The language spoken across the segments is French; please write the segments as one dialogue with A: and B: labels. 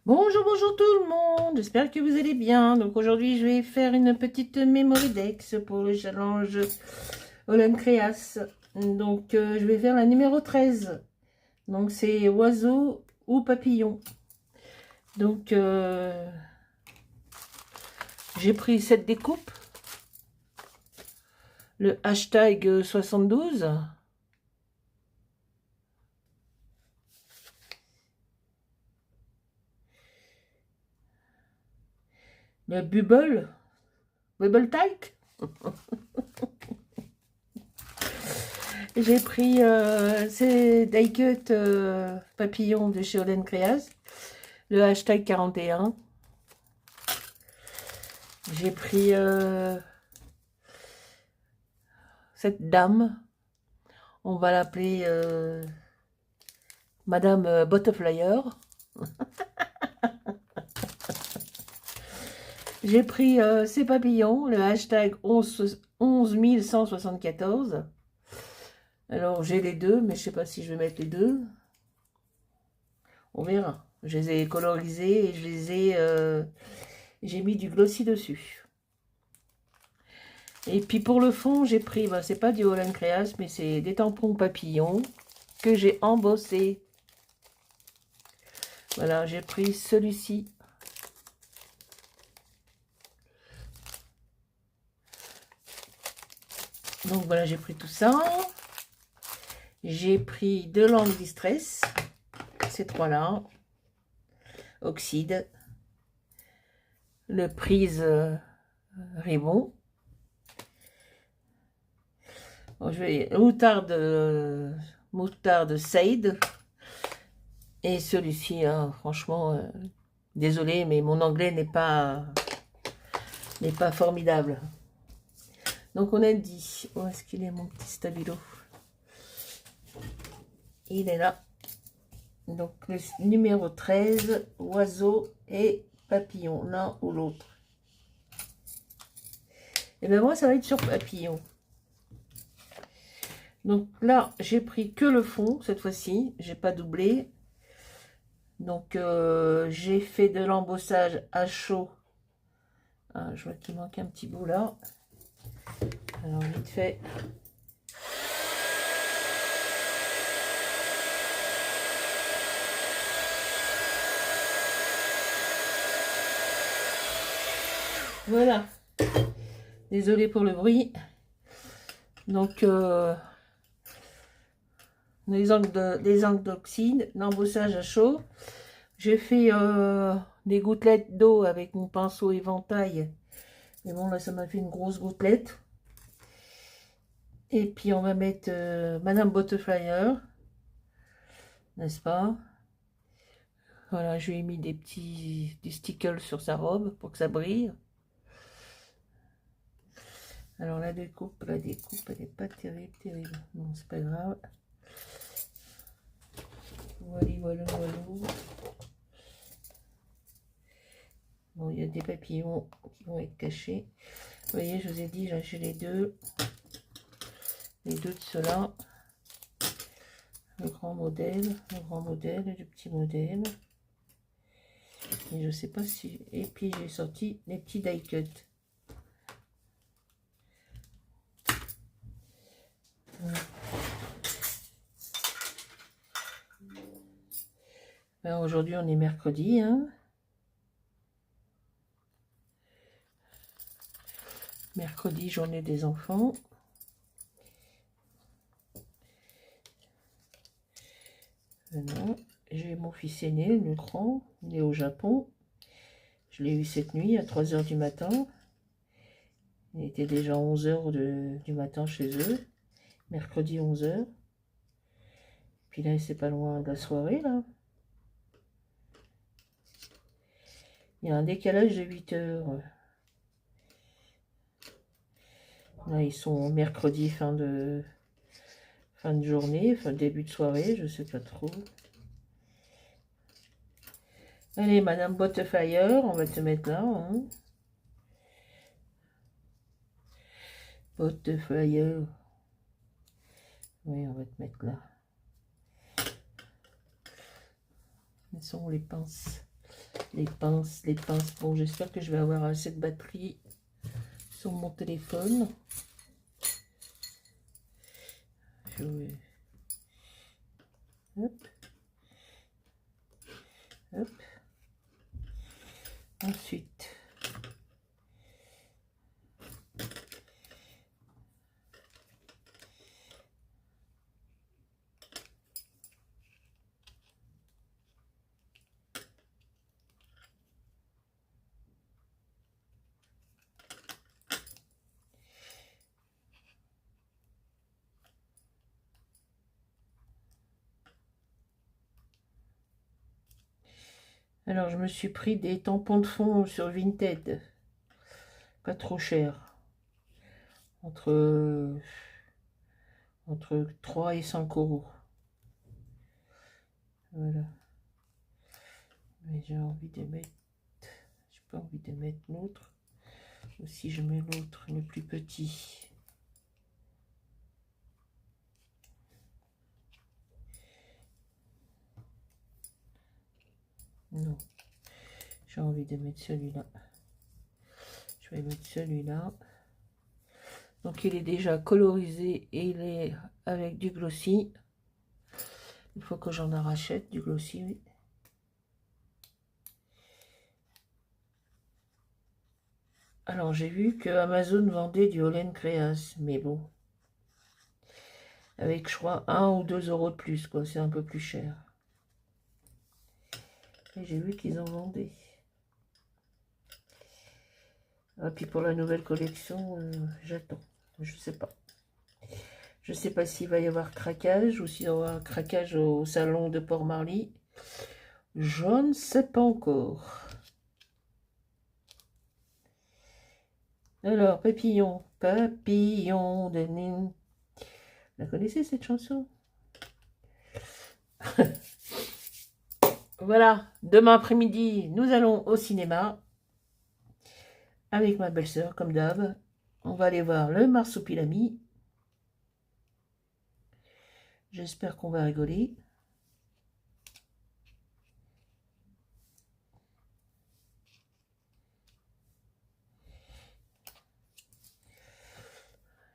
A: Bonjour, bonjour tout le monde, j'espère que vous allez bien. Donc aujourd'hui je vais faire une petite memory dex pour le challenge Holland Creas. Donc je vais faire la numéro 13. Donc c'est oiseau ou papillon. Donc j'ai pris cette découpe, le hashtag 72. Le Bubble Tyke. J'ai pris ces die cut papillons de chez Holland Creas, le hashtag 41. J'ai pris cette dame, on va l'appeler Madame Butterflyer. J'ai pris ces papillons, le hashtag 11174. Alors j'ai les deux, mais je sais pas si je vais mettre les deux. On verra. Je les ai colorisés et je les ai... j'ai mis du glossy dessus. Et puis pour le fond, j'ai pris, ben, c'est pas du Holland Creas, mais c'est des tampons papillons que j'ai embossés. Voilà, j'ai pris celui-ci. Donc voilà, j'ai pris tout ça. J'ai pris deux Long Distress, ces trois-là. Oxyde. Le prise Ribbon. Bon, je vais moutarde Sade. Et celui-ci, hein, franchement, désolé, mais mon anglais n'est pas formidable. Donc on a dit, où est-ce qu'il est mon petit stabilo? Il est là. Donc le numéro 13, oiseau et papillon, l'un ou l'autre. Et bien moi ça va être sur papillon. Donc là j'ai pris que le fond cette fois-ci, j'ai pas doublé. Donc j'ai fait de l'embossage à chaud. Ah, je vois qu'il manque un petit bout là. Alors vite fait. Voilà. Désolée pour le bruit. Donc des angles d'oxyde, l'embossage à chaud. J'ai fait des gouttelettes d'eau avec mon pinceau éventail. Mais bon, là, ça m'a fait une grosse gouttelette. Et puis, on va mettre Madame Butterflyer. N'est-ce pas? Voilà, je lui ai mis des stickers sur sa robe pour que ça brille. Alors, la découpe, elle n'est pas terrible, terrible. Bon, c'est pas grave. Voilà, voilà, voilà. Bon, il y a des papillons qui vont être cachés. Vous voyez, je vous ai dit, j'ai les deux de ceux-là. Le grand modèle et le petit modèle. Et je sais pas si... Et puis, j'ai sorti les petits die cut. Ben, aujourd'hui, on est mercredi, hein. Mercredi, journée des enfants. Voilà. J'ai mon fils aîné, le grand, il est au Japon. Je l'ai eu cette nuit à 3 h du matin. Il était déjà 11 h du matin chez eux. Mercredi 11 h. Puis là, c'est pas loin de la soirée, là. Il y a un décalage de 8 h. Là, ils sont mercredi, fin de journée, enfin début de soirée, je sais pas trop. Allez, Madame Butterflyer, on va te mettre là. Hein. Butterflyer. Oui, on va te mettre là. Où sont les pinces? Les pinces, les pinces. Bon, j'espère que je vais avoir assez de batterie sur mon téléphone. Hop. Hop. Ensuite, alors je me suis pris des tampons de fond sur Vinted, pas trop cher, entre 3 et 5 euros. Voilà. Mais j'ai envie de mettre, j'ai pas envie de mettre l'autre. Ou si je mets l'autre, le plus petit. Non, j'ai envie de mettre celui-là. Je vais mettre celui-là. Donc il est déjà colorisé et il est avec du glossy. Il faut que j'en rachète du glossy, oui. Alors j'ai vu que Amazon vendait du Holland Creas, mais bon. Avec je crois 1 ou 2 euros de plus, quoi. C'est un peu plus cher. Et j'ai vu qu'ils en vendaient. Ah, puis pour la nouvelle collection, j'attends. Je sais pas. Je sais pas s'il va y avoir craquage ou s'il y aura craquage au salon de Port-Marly. Je ne sais pas encore. Alors, papillon, papillon de Nîmes. La connaissez cette chanson? Voilà, demain après-midi, nous allons au cinéma avec ma belle-sœur, comme d'hab. On va aller voir le Marsupilami. J'espère qu'on va rigoler.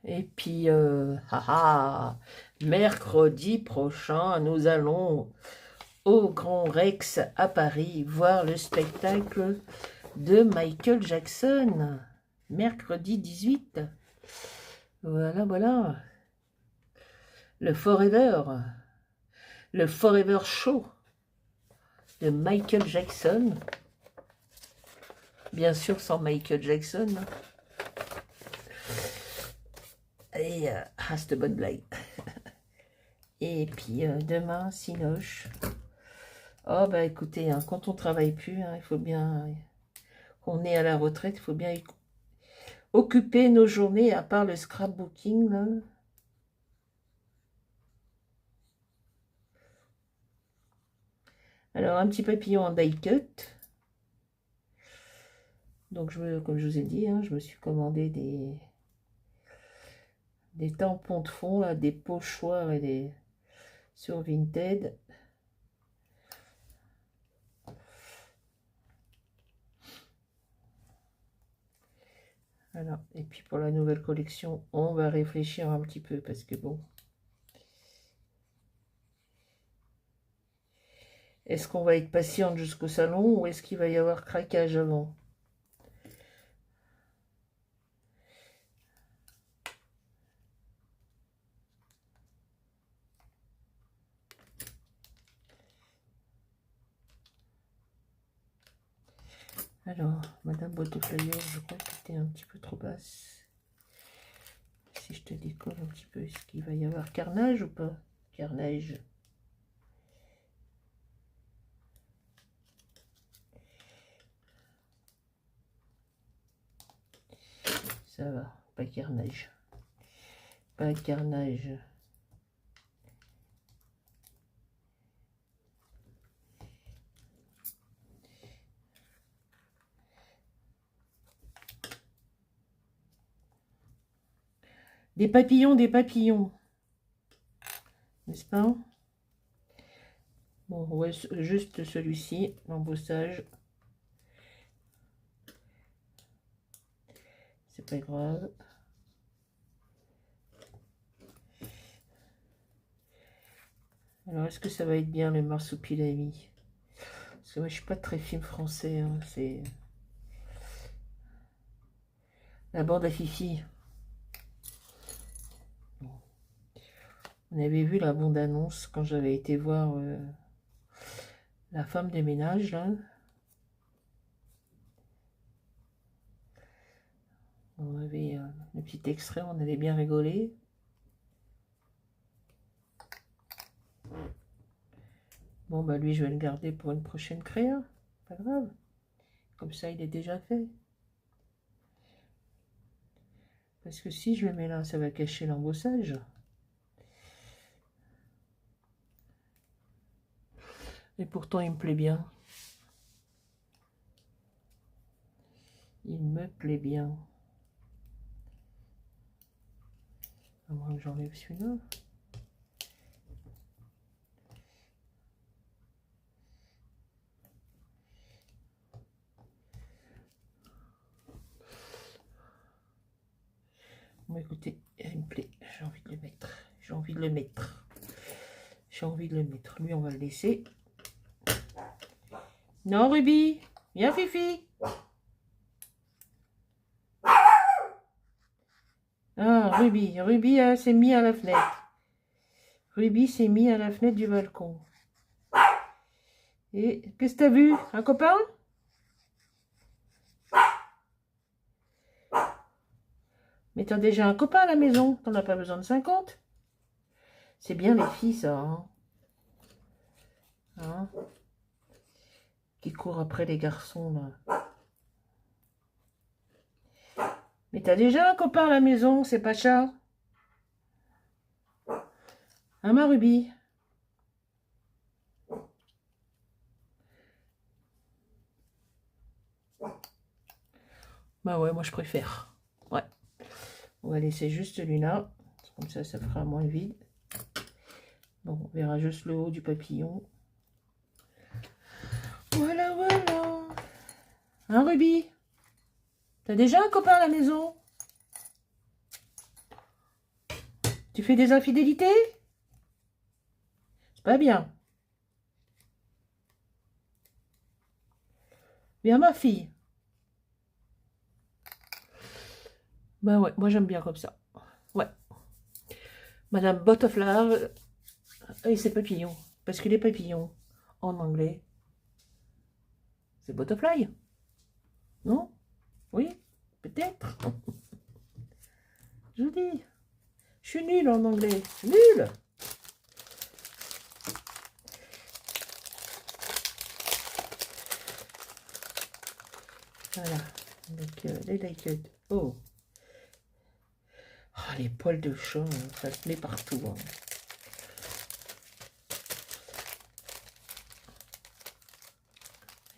A: Et puis, mercredi prochain, nous allons au Grand Rex à Paris voir le spectacle de Michael Jackson. Mercredi 18. Voilà, voilà. Le Forever Show de Michael Jackson. Bien sûr, sans Michael Jackson. Et, cette bonne blague. Et puis, demain, Cinoche. Oh, bah écoutez, hein, quand on travaille plus, hein, il faut bien... qu'on est à la retraite, il faut bien occuper nos journées, à part le scrapbooking, là. Alors, un petit papillon en die cut. Donc, comme je vous ai dit, hein, je me suis commandé des tampons de fond, là, des pochoirs et des sur Vinted. Voilà. Et puis, pour la nouvelle collection, on va réfléchir un petit peu, parce que bon... Est-ce qu'on va être patiente jusqu'au salon ou est-ce qu'il va y avoir craquage avant? Alors, Madame Butterfly, je crois que c'était un petit peu trop basse. Si je te décolle un petit peu, est-ce qu'il va y avoir carnage ou pas? Carnage. Ça va, pas carnage. Pas carnage. Des papillons, n'est-ce pas? Bon, ouais, juste celui-ci, l'embossage. c'est pas grave. Alors, est-ce que ça va être bien le marsupilami? Parce que moi, je suis pas très film français. Hein. C'est la bande à Fifi. On avait vu la bande-annonce quand j'avais été voir la femme des ménages, là. On avait le petit extrait, on avait bien rigolé. Bon, bah lui, je vais le garder pour une prochaine créa. Pas grave. Comme ça, il est déjà fait. Parce que si je le mets là, ça va cacher l'embossage. Et pourtant, il me plaît bien. Il me plaît bien. À moins que j'enlève celui-là. Bon, écoutez, il me plaît. J'ai envie de le mettre. J'ai envie de le mettre. J'ai envie de le mettre. Lui, on va le laisser. Non, Ruby. Viens, Fifi. Ah, Ruby. Ruby s'est mis à la fenêtre. Ruby s'est mis à la fenêtre du balcon. Et qu'est-ce que t'as vu? Un copain? Mais t'as déjà un copain à la maison. T'en as pas besoin de 50. C'est bien les filles, ça. Hein, qui courent après les garçons, là. Mais t'as déjà un copain à la maison, c'est pas ça? Hein, ma Ruby? Bah ouais, moi je préfère. Ouais. On va laisser juste celui-là. Comme ça, ça fera moins vide. Bon, on verra juste le haut du papillon. Voilà, voilà. Hein, Ruby? T'as déjà un copain à la maison? Tu fais des infidélités? C'est pas bien. Bien, ma fille. Bah ouais, moi j'aime bien comme ça. Ouais. Madame Butterfly et ses papillons. Parce que les papillons, en anglais, c'est butterfly. Non? Oui? Peut-être. Je vous dis. Je suis nulle en anglais. Nulle. Voilà. Avec les liqueurs. Oh. Ah, les poils de chat, hein, ça se met partout. Hein.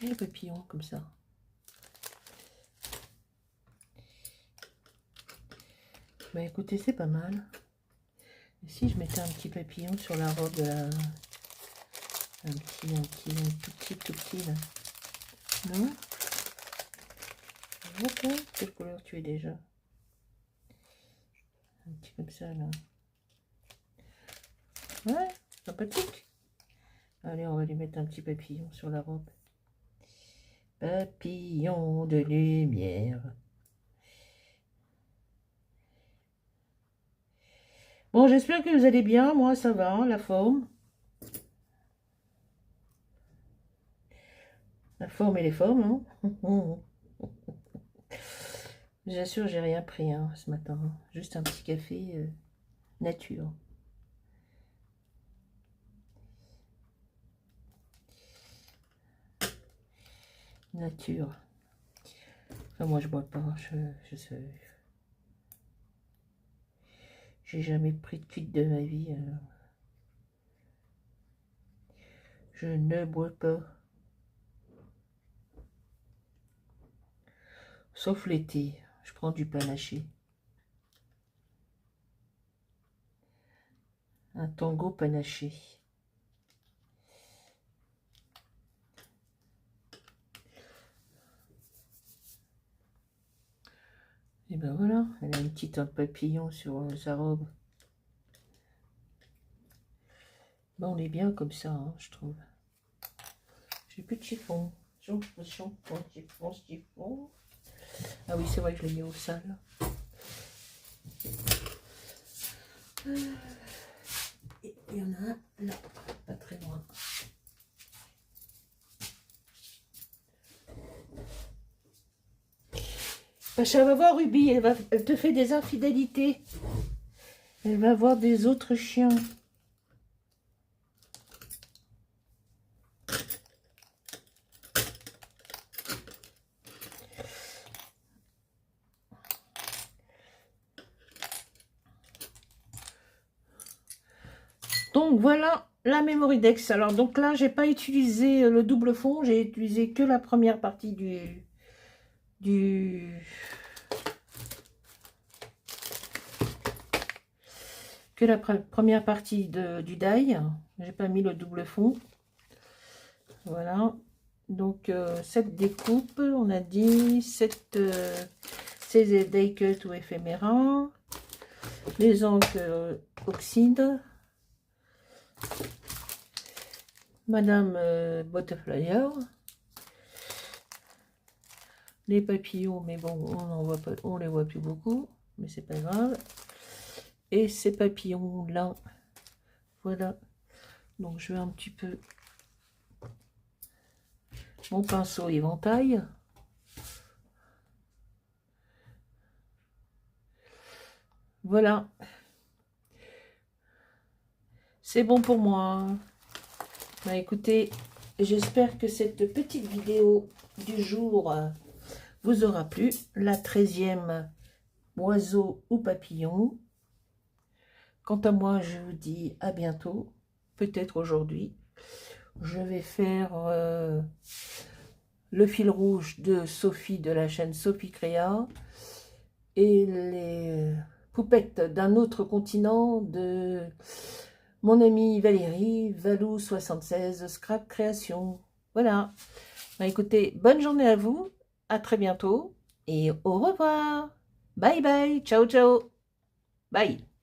A: Et les papillons, comme ça. Bah écoutez, c'est pas mal. Et si je mettais un petit papillon sur la robe de la... Un tout petit, là. Non? Ok, quelle couleur tu es déjà? Un petit comme ça, là. Ouais, sympathique. Allez, on va lui mettre un petit papillon sur la robe. Papillon de lumière. Bon, j'espère que vous allez bien. Moi, ça va, la forme. La forme et les formes, hein. J'assure, j'ai rien pris hein, ce matin. Juste un petit café nature. Nature. Enfin, moi, je bois pas. Je sais. J'ai jamais pris de cuite de ma vie. Alors. Je ne bois pas. Sauf l'été. Je prends du panaché. Un tango panaché. Et Et ben voilà, elle a une petite papillon sur sa robe. Ben, on est bien comme ça, hein, je trouve. J'ai plus de chiffon. Chiffon. Ah oui, c'est vrai que je l'ai mis au sale. Et il y en a un là, pas très loin. Pacha va voir Ruby, elle te fait des infidélités. Elle va voir des autres chiens. Donc voilà la Memorydex. Alors donc là, j'ai pas utilisé le double fond, j'ai utilisé que la première partie première partie du die. J'ai pas mis le double fond. Voilà. Donc cette découpe, on a dit cette ces die cut ou éphéméra, les encres oxyde. Madame Butterflyer, les papillons, mais bon, on voit pas, on les voit plus beaucoup, mais c'est pas grave. Et ces papillons là, voilà. Donc je vais un petit peu mon pinceau éventail. Voilà. C'est bon pour moi. Bah écoutez, j'espère que cette petite vidéo du jour vous aura plu. La 13e oiseau ou papillon. Quant à moi, je vous dis à bientôt. Peut-être aujourd'hui. Je vais faire le fil rouge de Sophie de la chaîne Sophie Créa et les poupettes d'un autre continent de mon amie Valérie, Valou76, Scrap Création. Voilà. Bah, écoutez, bonne journée à vous, à très bientôt et au revoir. Bye bye, ciao ciao, bye.